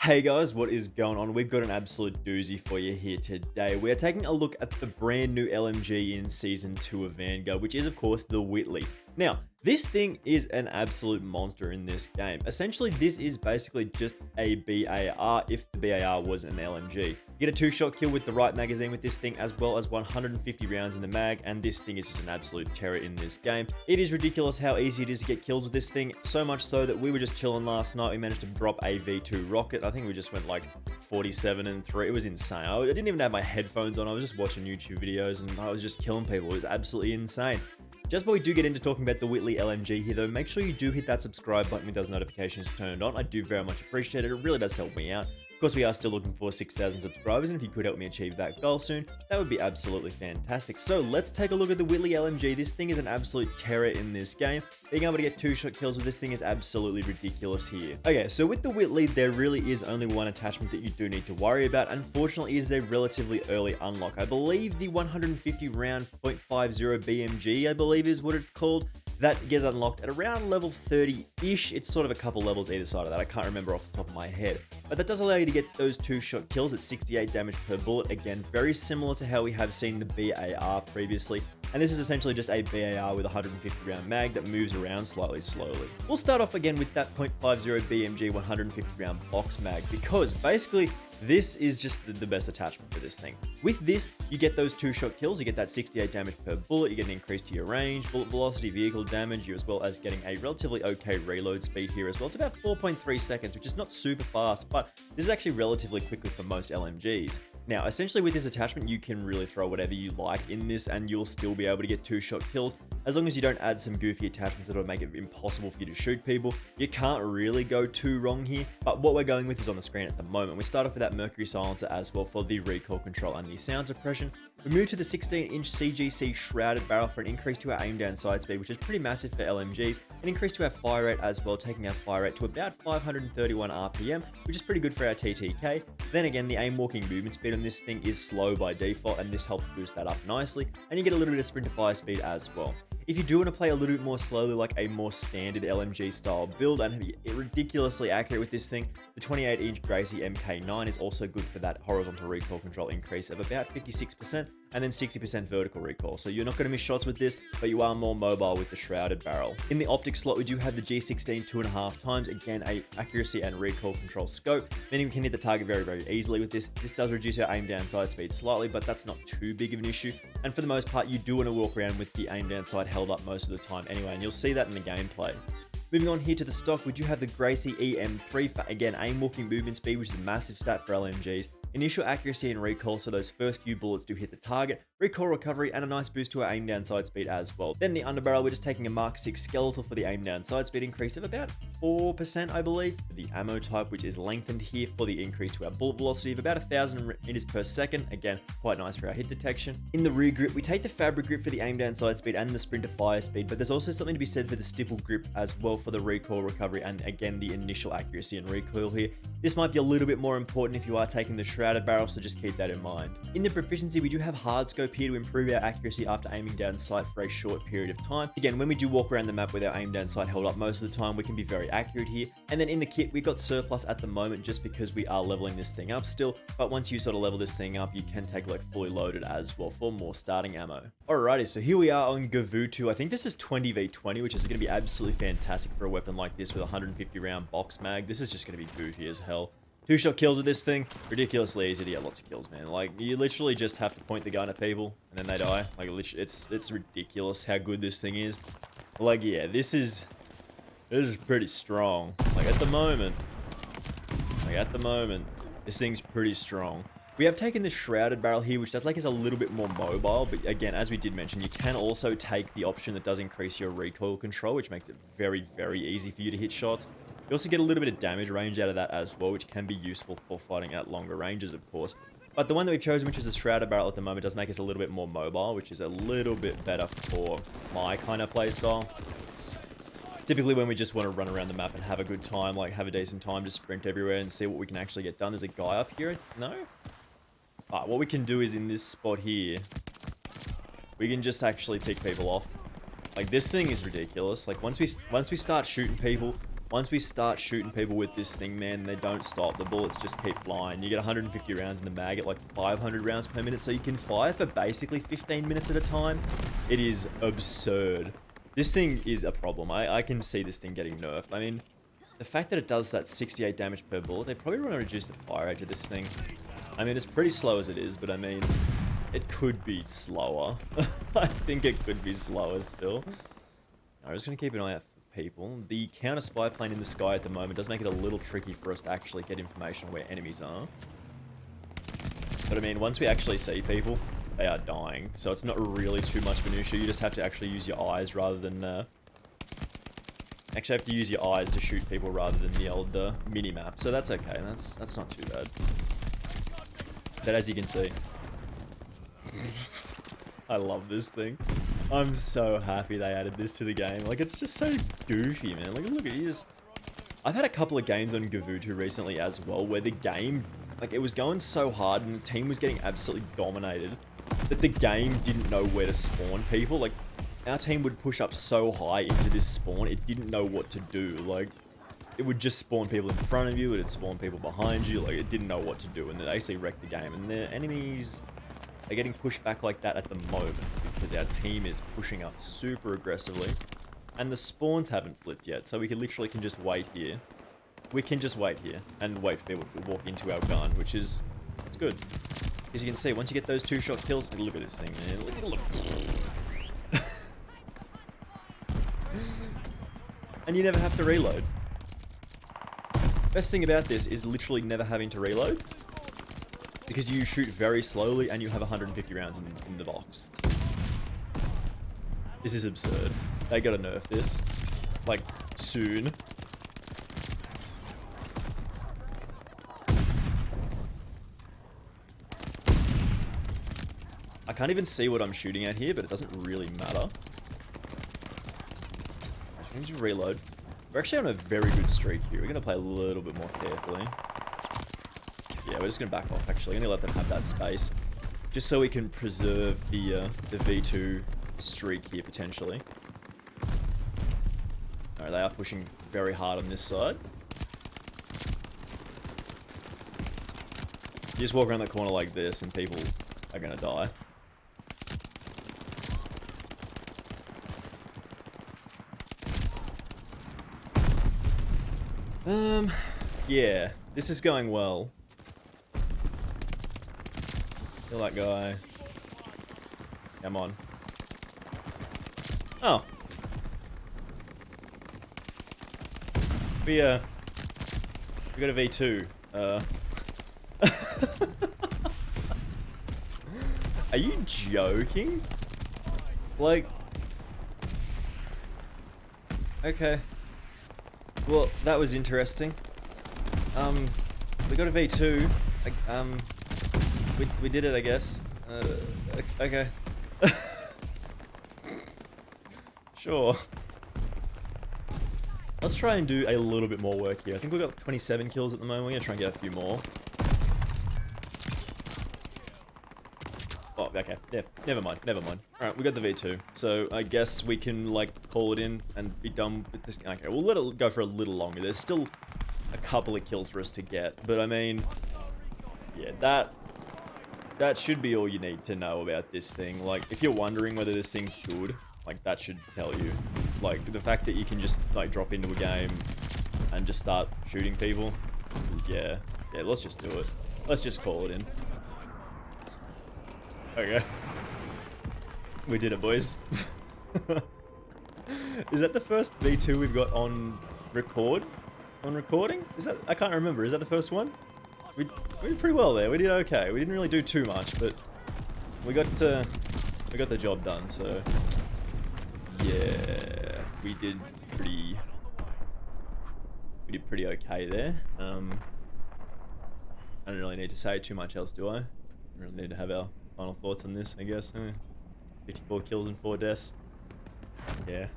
Hey guys, what is going on? We've got an absolute doozy for you here today. We are taking a look at the brand new LMG in Season 2 of Vanguard, which is of course the Whitley. Now, this thing is an absolute monster in this game. Essentially, this is basically just a BAR if the BAR was an LMG. You get a 2-shot kill with the right magazine with this thing, as well as 150 rounds in the mag, and this thing is just an absolute terror in this game. It is ridiculous how easy it is to get kills with this thing, so much so that we were just chilling last night. We managed to drop a V2 rocket. I think we just went like 47 and 3. It was insane. I didn't even have my headphones on. I was just watching YouTube videos and I was just killing people. It was absolutely insane. Just before we do get into talking about the Whitley LMG here though, make sure you do hit that subscribe button with those notifications turned on. I do very much appreciate it. It really does help me out. Of course, we are still looking for 6,000 subscribers, and if you could help me achieve that goal soon, that would be absolutely fantastic. So let's take a look at the Whitley LMG. This thing is an absolute terror in this game. Being able to get 2-shot kills with this thing is absolutely ridiculous here. Okay, so with the Whitley, there really is only one attachment that you do need to worry about. Unfortunately, it is a relatively early unlock. I believe the 150 round .50 BMG, I believe is what it's called. That gets unlocked at around level 30-ish. It's sort of a couple levels either side of that. I can't remember off the top of my head. But that does allow you to get those 2-shot kills at 68 damage per bullet. Again, very similar to how we have seen the BAR previously. And this is essentially just a BAR with a 150 round mag that moves around slightly slowly. We'll start off again with that .50 BMG 150 round box mag, because basically this is just the best attachment for this thing. With this, you get those 2-shot kills, you get that 68 damage per bullet, you get an increase to your range, bullet velocity, vehicle damage, as well as getting a relatively okay reload speed here as well. It's about 4.3 seconds, which is not super fast, but this is actually relatively quickly for most LMGs. Now, essentially with this attachment, you can really throw whatever you like in this and you'll still be able to get 2-shot kills. As long as you don't add some goofy attachments that will make it impossible for you to shoot people, you can't really go too wrong here. But what we're going with is on the screen at the moment. We start off with that Mercury silencer as well for the recoil control and the sound suppression. We move to the 16-inch CGC shrouded barrel for an increase to our aim down sight speed, which is pretty massive for LMGs, an increase to our fire rate as well, taking our fire rate to about 531 RPM, which is pretty good for our TTK. Then again, the aim walking movement speed on this thing is slow by default, and this helps boost that up nicely, and you get a little bit of sprint to fire speed as well. If you do want to play a little bit more slowly, like a more standard LMG style build and be ridiculously accurate with this thing, the 28-inch Gracie MK9 is also good for that horizontal recoil control increase of about 56%, and then 60% vertical recoil. So you're not going to miss shots with this, but you are more mobile with the shrouded barrel. In the optic slot, we do have the G16 2.5 times, again a accuracy and recoil control scope, meaning we can hit the target very, very easily with this. This does reduce our aim down sight speed slightly, but that's not too big of an issue. And for the most part, you do want to walk around with the aim down sight held up most of the time anyway, and you'll see that in the gameplay. Moving on here to the stock, we do have the Gracie EM3 for, again, aim walking movement speed, which is a massive stat for LMGs. Initial accuracy and recoil, so those first few bullets do hit the target, recoil recovery, and a nice boost to our aim down sight speed as well. Then the underbarrel, we're just taking a Mark 6 skeletal for the aim down sight speed increase of about 4%, I believe. The ammo type, which is lengthened here for the increase to our bullet velocity of about 1,000 meters per second. Again, quite nice for our hit detection. In the rear grip, we take the fabric grip for the aim down sight speed and the sprint to fire speed, but there's also something to be said for the stipple grip as well for the recoil recovery and again the initial accuracy and recoil here. This might be a little bit more important if you are taking the shrouded barrel, so just keep that in mind. In the proficiency, we do have hard scope here to improve our accuracy after aiming down sight for a short period of time. Again, when we do walk around the map with our aim down sight held up most of the time, we can be very accurate here. And then in the kit, we've got surplus at the moment just because we are leveling this thing up still, but once you sort of level this thing up, you can take like fully loaded as well for more starting ammo. Alrighty, so here we are on Gavutu. I think this is 20v20, which is going to be absolutely fantastic for a weapon like this with a 150 round box mag. This is just going to be goofy as hell. 2-shot kills with this thing, ridiculously easy to get lots of kills, man. Like, you literally just have to point the gun at people, and then they die. Like, it's ridiculous how good this thing is. Like, yeah, this is pretty strong. Like, at the moment, this thing's pretty strong. We have taken the shrouded barrel here, which does make us a little bit more mobile, but again, as we did mention, you can also take the option that does increase your recoil control, which makes it very, very easy for you to hit shots. You also get a little bit of damage range out of that as well, which can be useful for fighting at longer ranges, of course. But the one that we've chosen, which is a shrouded barrel at the moment, does make us a little bit more mobile, which is a little bit better for my kind of playstyle. Typically when we just want to run around the map and have a good time, like have a decent time, just sprint everywhere and see what we can actually get done. There's a guy up here, no? Alright, what we can do is in this spot here, we can just actually pick people off. Like, this thing is ridiculous. Like, once we start shooting people, once we start shooting people with this thing, man, they don't stop. The bullets just keep flying. You get 150 rounds in the mag at like 500 rounds per minute, so you can fire for basically 15 minutes at a time. It is absurd. This thing is a problem. I can see this thing getting nerfed. I mean, the fact that it does that 68 damage per bullet, they probably want to reduce the fire rate of this thing. I mean, it's pretty slow as it is, but I mean, it could be slower. I think it could be slower still. I'm just going to keep an eye out for people. The counter spy plane in the sky at the moment does make it a little tricky for us to actually get information on where enemies are. But I mean, once we actually see people, they are dying. So it's not really too much of an issue. You just have to actually use your eyes rather than... actually have to use your eyes to shoot people rather than the old mini-map. So that's okay. That's not too bad. But as you can see... I love this thing. I'm so happy they added this to the game. Like, it's just so goofy, man. Like, look at you just... I've had a couple of games on Gavutu recently as well, where the game, like, it was going so hard and the team was getting absolutely dominated that the game didn't know where to spawn people. Like, our team would push up so high into this spawn, it didn't know what to do. Like, it would just spawn people in front of you, it'd spawn people behind you, like, it didn't know what to do, and it actually wrecked the game. And the enemies are getting pushed back like that at the moment, because our team is pushing up super aggressively, and the spawns haven't flipped yet, so we literally can just wait here. We can just wait here, and wait for people to walk into our gun, which is, it's good. As you can see, once you get those 2-shot kills, look at this thing, man, look. And you never have to reload. Best thing about this is literally never having to reload, because you shoot very slowly and you have 150 rounds in the box. This is absurd. They gotta nerf this. Like, soon. I can't even see what I'm shooting at here, but it doesn't really matter. I need to reload. We're actually on a very good streak here. We're gonna play a little bit more carefully. Yeah, we're just gonna back off actually. I'm gonna let them have that space. Just so we can preserve the V2 streak here potentially. Alright, they are pushing very hard on this side. You just walk around the corner like this and people are gonna die. Yeah, this is going well. Kill that guy. Come on. Oh. We got a V2. Are you joking? Like... Okay. Well, that was interesting. We got a V2. We did it, I guess. Okay. Sure. Let's try and do a little bit more work here. I think we've got 27 kills at the moment. We're gonna try and get a few more. Oh, okay. Yeah, never mind. Alright, we got the V2. So, I guess we can, like, call it in and be done with this. Okay, we'll let it go for a little longer. There's still a couple of kills for us to get. But, I mean, yeah, that should be all you need to know about this thing. Like, if you're wondering whether this thing's good, like, that should tell you. Like, the fact that you can just, like, drop into a game and just start shooting people. Yeah, let's just do it. Let's just call it in. Okay. We did it, boys. Is that the first V2 we've got on record? On recording? Is that... I can't remember. Is that the first one? We did pretty well there. We did okay. We didn't really do too much, but we got the job done, so... Yeah, we did pretty okay there. I don't really need to say too much else, do I? I really need to have our final thoughts on this, I guess. 54 kills and 4 deaths. Yeah.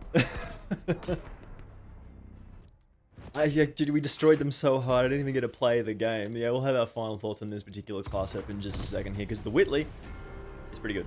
We destroyed them so hard, I didn't even get to play the game. Yeah, we'll have our final thoughts on this particular class up in just a second here, because the Whitley is pretty good.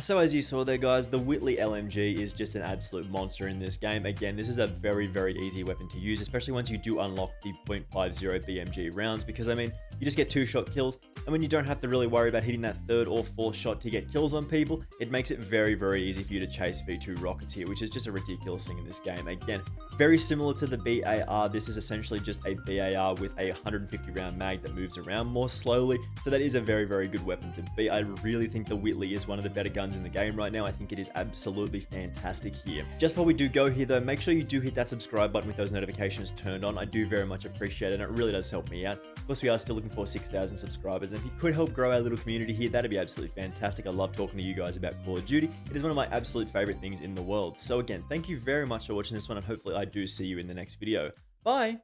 So as you saw there, guys, the Whitley LMG is just an absolute monster in this game. Again, this is a very, very easy weapon to use, especially once you do unlock the .50 BMG rounds, because I mean, you just get 2-shot kills, and when you don't have to really worry about hitting that 3rd or 4th shot to get kills on people, it makes it very, very easy for you to chase V2 rockets here, which is just a ridiculous thing in this game. Again, very similar to the BAR, this is essentially just a BAR with a 150 round mag that moves around more slowly, so that is a very, very good weapon to be. I really think the Whitley is one of the better guns in the game right now. I think it is absolutely fantastic here. Just before we do go here though, make sure you do hit that subscribe button with those notifications turned on. I do very much appreciate it, and it really does help me out. Of course, we are still looking for 6,000 subscribers, and if you could help grow our little community here, that'd be absolutely fantastic. I love talking to you guys about Call of Duty. It is one of my absolute favorite things in the world. So again, thank you very much for watching this one, and hopefully I do see you in the next video. Bye!